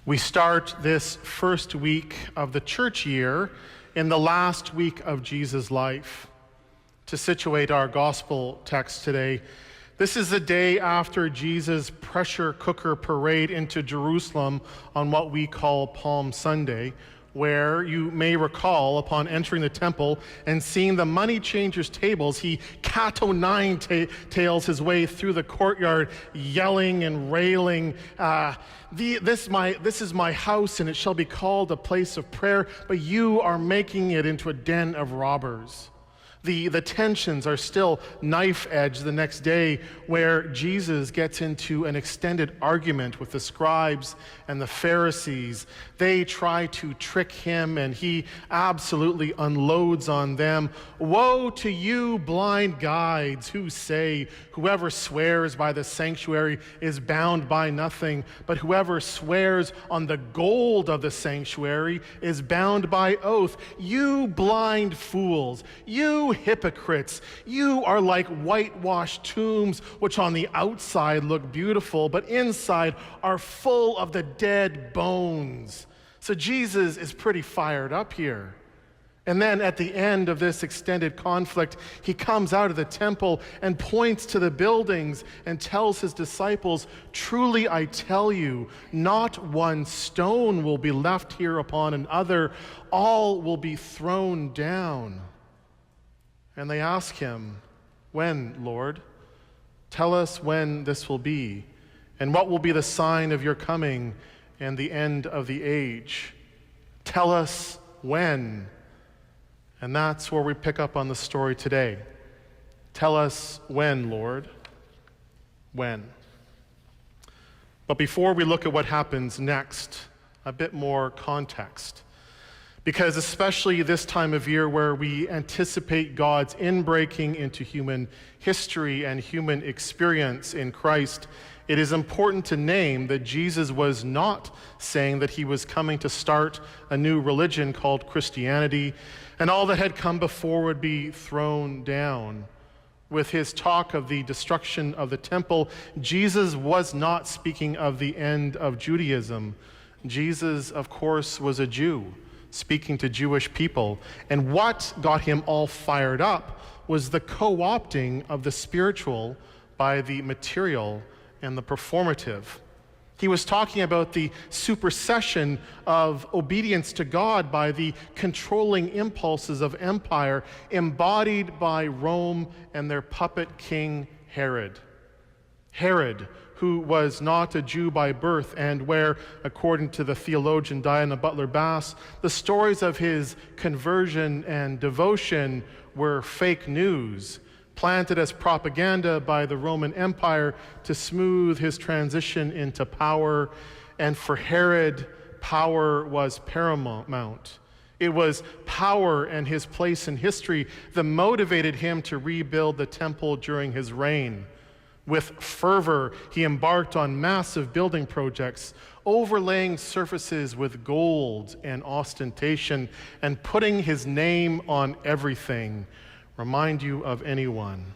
We start this first week of the church year in the last week of Jesus' life. To situate our gospel text today, this is the day after Jesus' pressure cooker parade into Jerusalem on what we call Palm Sunday, where you may recall upon entering the temple and seeing the money changers' tables, he cat o' nine tails his way through the courtyard, yelling and railing, this is my house, and it shall be called a place of prayer, but you are making it into a den of robbers. The tensions are still knife edge the next day, where Jesus gets into an extended argument with the scribes and the Pharisees. They try to trick him, and he absolutely unloads on them. Woe to you, blind guides, who say, whoever swears by the sanctuary is bound by nothing, but whoever swears on the gold of the sanctuary is bound by oath. You blind fools, you hypocrites, you are like whitewashed tombs, which on the outside look beautiful, but inside are full of the dead bones. So Jesus is pretty fired up here. And then at the end of this extended conflict, he comes out of the temple and points to the buildings and tells his disciples, truly I tell you, not one stone will be left here upon another, all will be thrown down. And they ask him, when, Lord? Tell us when this will be, and what will be the sign of your coming and the end of the age. Tell us when. And that's where we pick up on the story today. Tell us when, Lord. When. But before we look at what happens next, a bit more context. Because especially this time of year where we anticipate God's inbreaking into human history and human experience in Christ, it is important to name that Jesus was not saying that he was coming to start a new religion called Christianity, and all that had come before would be thrown down. With his talk of the destruction of the temple, Jesus was not speaking of the end of Judaism. Jesus, of course, was a Jew, speaking to Jewish people. And what got him all fired up was the co-opting of the spiritual by the material and the performative. He was talking about the supersession of obedience to God by the controlling impulses of empire embodied by Rome and their puppet king Herod. Herod, who was not a Jew by birth, and where, according to the theologian Diana Butler-Bass, the stories of his conversion and devotion were fake news, planted as propaganda by the Roman Empire to smooth his transition into power. And for Herod, power was paramount. It was power and his place in history that motivated him to rebuild the temple during his reign. With fervor, he embarked on massive building projects, overlaying surfaces with gold and ostentation, and putting his name on everything. Remind you of anyone?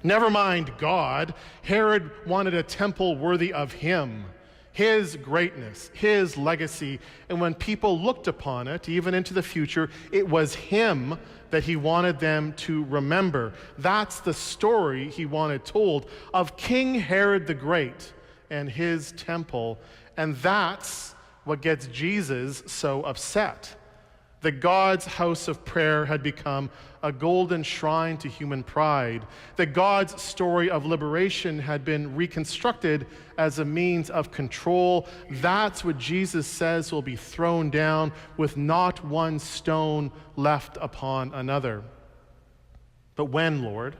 Never mind God. Herod wanted a temple worthy of him, his greatness, his legacy. And when people looked upon it, even into the future, it was him that he wanted them to remember. That's the story he wanted told of King Herod the Great and his temple. And that's what gets Jesus so upset. That God's house of prayer had become a golden shrine to human pride. That God's story of liberation had been reconstructed as a means of control. That's what Jesus says will be thrown down with not one stone left upon another. But when, Lord?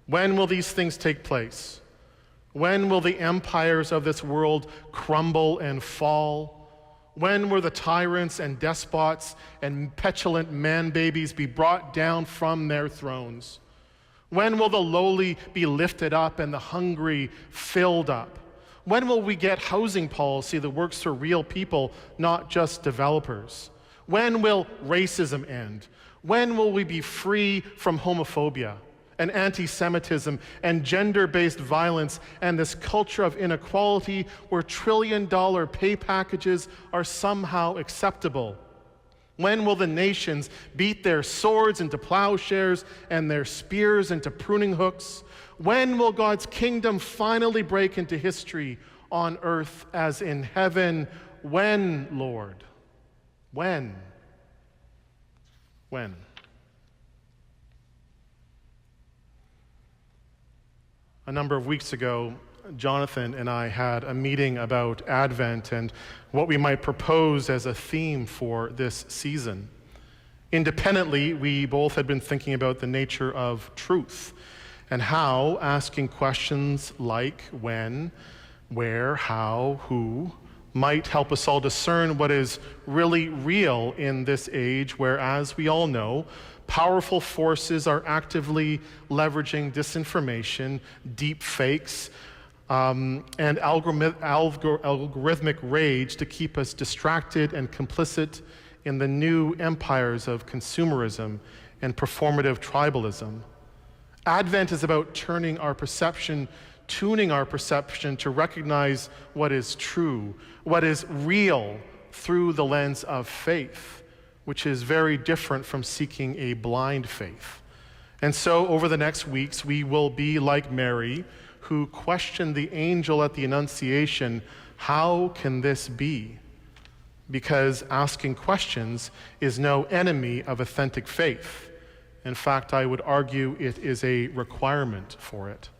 When will these things take place? When will the empires of this world crumble and fall? When will the tyrants and despots and petulant man-babies be brought down from their thrones? When will the lowly be lifted up and the hungry filled up? When will we get housing policy that works for real people, not just developers? When will racism end? When will we be free from homophobia? and anti-Semitism and gender-based violence and this culture of inequality where trillion-dollar pay packages are somehow acceptable? When will the nations beat their swords into plowshares and their spears into pruning hooks? When will God's kingdom finally break into history on earth as in heaven? When, Lord? When? When? A number of weeks ago, Jonathan and I had a meeting about Advent and what we might propose as a theme for this season. Independently, we both had been thinking about the nature of truth and how asking questions like when, where, how, who might help us all discern what is really real in this age where, as we all know, powerful forces are actively leveraging disinformation, deep fakes, and algorithmic rage to keep us distracted and complicit in the new empires of consumerism and performative tribalism. Advent is about tuning our perception to recognize what is true, what is real through the lens of faith, which is very different from seeking a blind faith. And so over the next weeks, we will be like Mary, who questioned the angel at the Annunciation, how can this be? Because asking questions is no enemy of authentic faith. In fact, I would argue it is a requirement for it.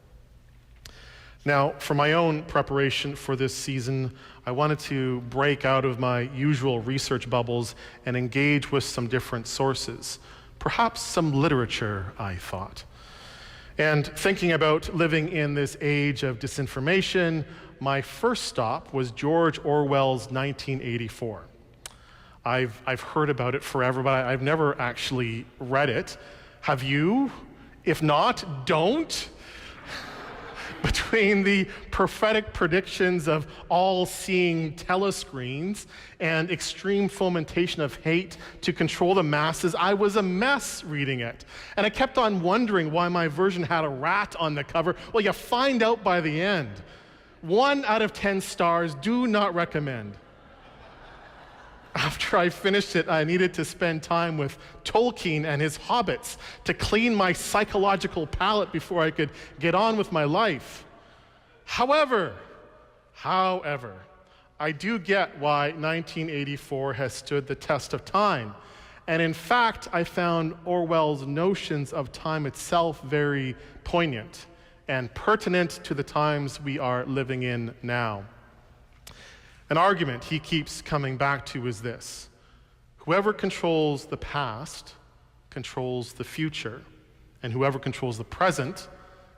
Now, for my own preparation for this season, I wanted to break out of my usual research bubbles and engage with some different sources, perhaps some literature, I thought. And thinking about living in this age of disinformation, my first stop was George Orwell's 1984. I've heard about it forever, but I've never actually read it. Have you? If not, don't. Between the prophetic predictions of all-seeing telescreens and extreme fomentation of hate to control the masses, I was a mess reading it. And I kept on wondering why my version had a rat on the cover. Well, you find out by the end. 1 out of 10 stars, do not recommend. After I finished it, I needed to spend time with Tolkien and his hobbits to clean my psychological palate before I could get on with my life. However, I do get why 1984 has stood the test of time. And in fact, I found Orwell's notions of time itself very poignant and pertinent to the times we are living in now. An argument he keeps coming back to is this: whoever controls the past controls the future, and whoever controls the present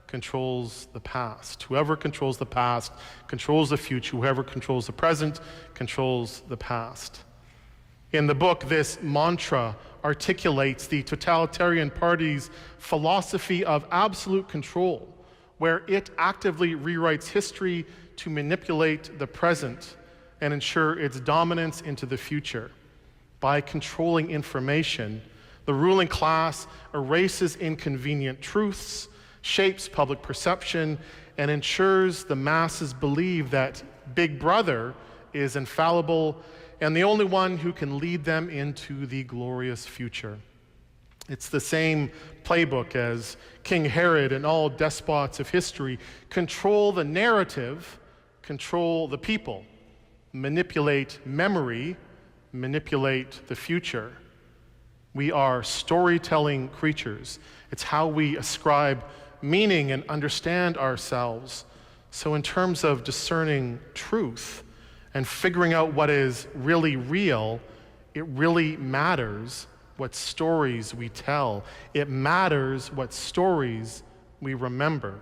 controls the past. Whoever controls the past controls the future. Whoever controls the present controls the past. In the book, this mantra articulates the totalitarian party's philosophy of absolute control, where it actively rewrites history to manipulate the present and ensure its dominance into the future. By controlling information, the ruling class erases inconvenient truths, shapes public perception, and ensures the masses believe that Big Brother is infallible and the only one who can lead them into the glorious future. It's the same playbook as King Herod and all despots of history: control the narrative, control the people, manipulate memory, manipulate the future. We are storytelling creatures. It's how we ascribe meaning and understand ourselves. So in terms of discerning truth and figuring out what is really real, it really matters what stories we tell. It matters what stories we remember,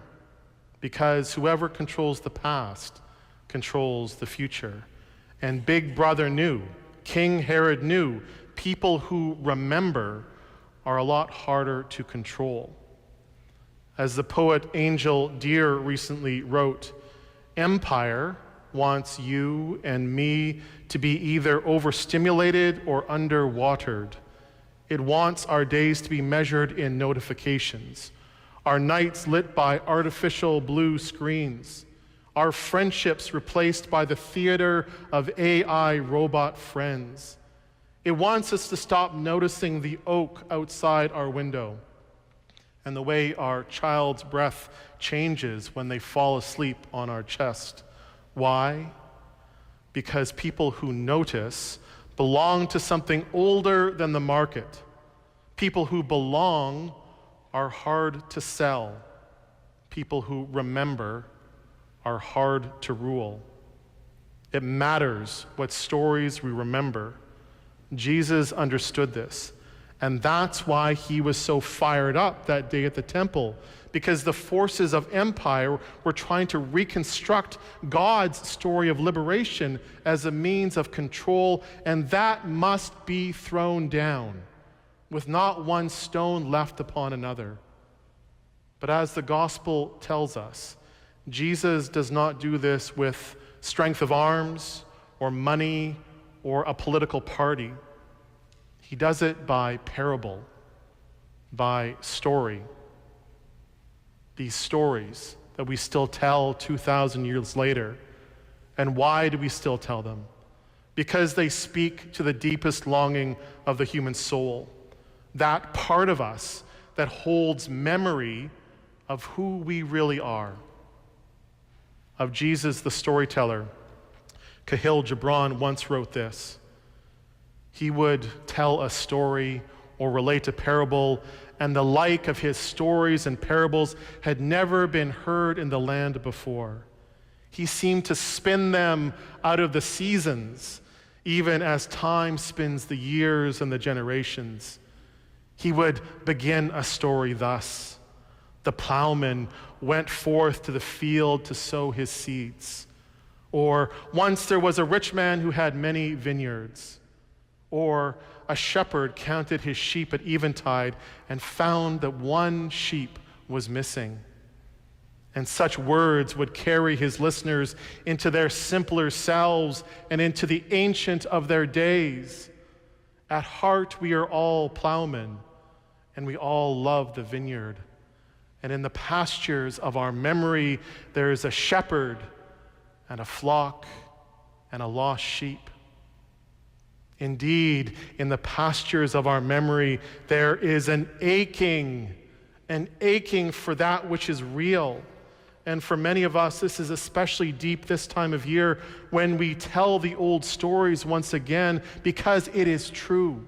because whoever controls the past controls the future. And Big Brother knew, King Herod knew, people who remember are a lot harder to control. As the poet Angel Deere recently wrote, empire wants you and me to be either overstimulated or underwatered. It wants our days to be measured in notifications, our nights lit by artificial blue screens, our friendships replaced by the theater of AI robot friends. It wants us to stop noticing the oak outside our window and the way our child's breath changes when they fall asleep on our chest. Why? Because people who notice belong to something older than the market. People who belong are hard to sell. People who remember are hard to rule. It matters what stories we remember. Jesus understood this, and that's why he was so fired up that day at the temple, because the forces of empire were trying to reconstruct God's story of liberation as a means of control, and that must be thrown down, with not one stone left upon another. But as the gospel tells us, Jesus does not do this with strength of arms or money or a political party. He does it by parable, by story. These stories that we still tell 2,000 years later. And why do we still tell them? Because they speak to the deepest longing of the human soul, that part of us that holds memory of who we really are. Of Jesus the storyteller, Kahlil Gibran once wrote this: he would tell a story or relate a parable, and the like of his stories and parables had never been heard in the land before. He seemed to spin them out of the seasons, even as time spins the years and the generations. He would begin a story thus: the plowman went forth to the field to sow his seeds. Or, once there was a rich man who had many vineyards. Or, a shepherd counted his sheep at eventide and found that one sheep was missing. And such words would carry his listeners into their simpler selves and into the ancient of their days. At heart, we are all plowmen, and we all love the vineyard. And in the pastures of our memory, there is a shepherd and a flock and a lost sheep. Indeed, in the pastures of our memory, there is an aching for that which is real. And for many of us, this is especially deep this time of year when we tell the old stories once again, because it is true.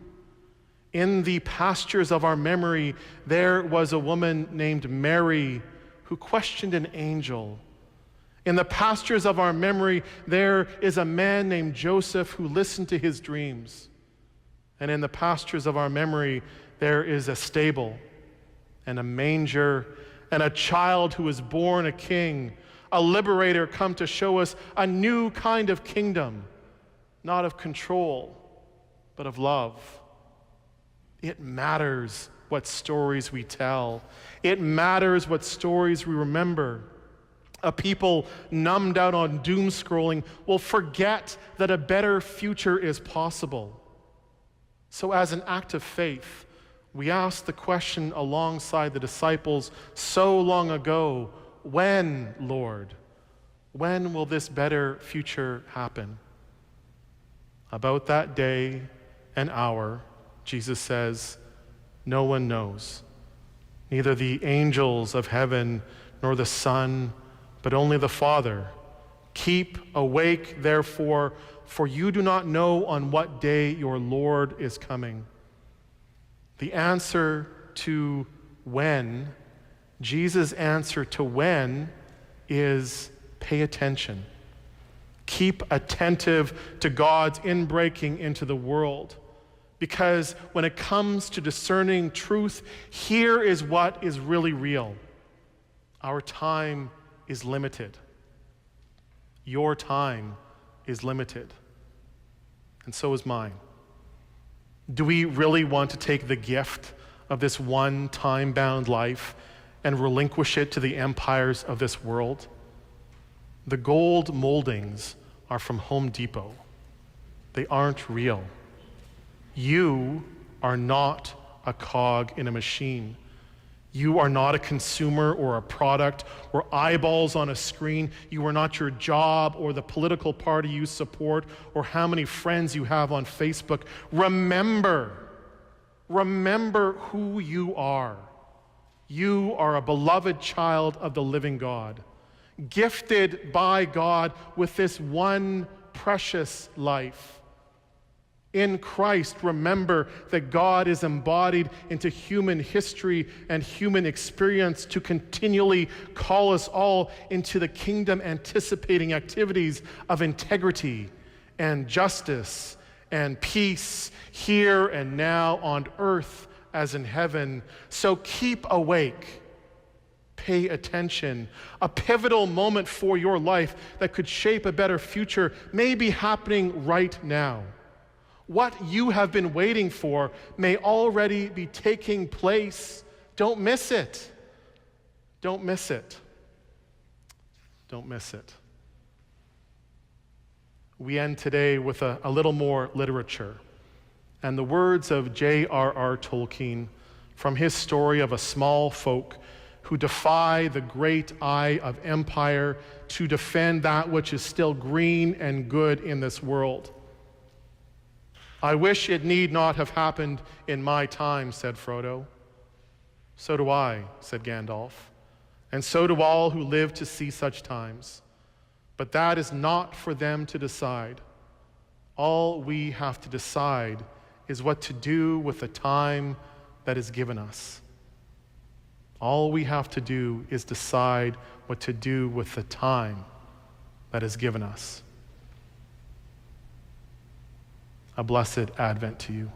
In the pastures of our memory, there was a woman named Mary who questioned an angel. In the pastures of our memory, there is a man named Joseph who listened to his dreams. And in the pastures of our memory, there is a stable and a manger and a child who is born a king, a liberator come to show us a new kind of kingdom, not of control, but of love. It matters what stories we tell. It matters what stories we remember. A people numbed out on doom scrolling will forget that a better future is possible. So as an act of faith, we ask the question alongside the disciples so long ago: when, Lord? When will this better future happen? About that day and hour, Jesus says, no one knows, neither the angels of heaven nor the Son, but only the Father. Keep awake, therefore, for you do not know on what day your Lord is coming. The answer to when, Jesus' answer to when, is pay attention. Keep attentive to God's inbreaking into the world. Because when it comes to discerning truth, here is what is really real. Our time is limited. Your time is limited. And so is mine. Do we really want to take the gift of this one time-bound life and relinquish it to the empires of this world? The gold moldings are from Home Depot. They aren't real. You are not a cog in a machine. You are not a consumer or a product or eyeballs on a screen. You are not your job or the political party you support or how many friends you have on Facebook. Remember who you are. You are a beloved child of the living God, gifted by God with this one precious life. In Christ, remember that God is embodied into human history and human experience to continually call us all into the kingdom-anticipating activities of integrity and justice and peace here and now on earth as in heaven. So keep awake. Pay attention. A pivotal moment for your life that could shape a better future may be happening right now. What you have been waiting for may already be taking place. Don't miss it. Don't miss it. Don't miss it. We end today with a little more literature and the words of J.R.R. Tolkien from his story of a small folk who defy the great eye of empire to defend that which is still green and good in this world. I wish it need not have happened in my time, said Frodo. So do I, said Gandalf, and so do all who live to see such times. But that is not for them to decide. All we have to decide is what to do with the time that is given us. All we have to do is decide what to do with the time that is given us. A blessed Advent to you.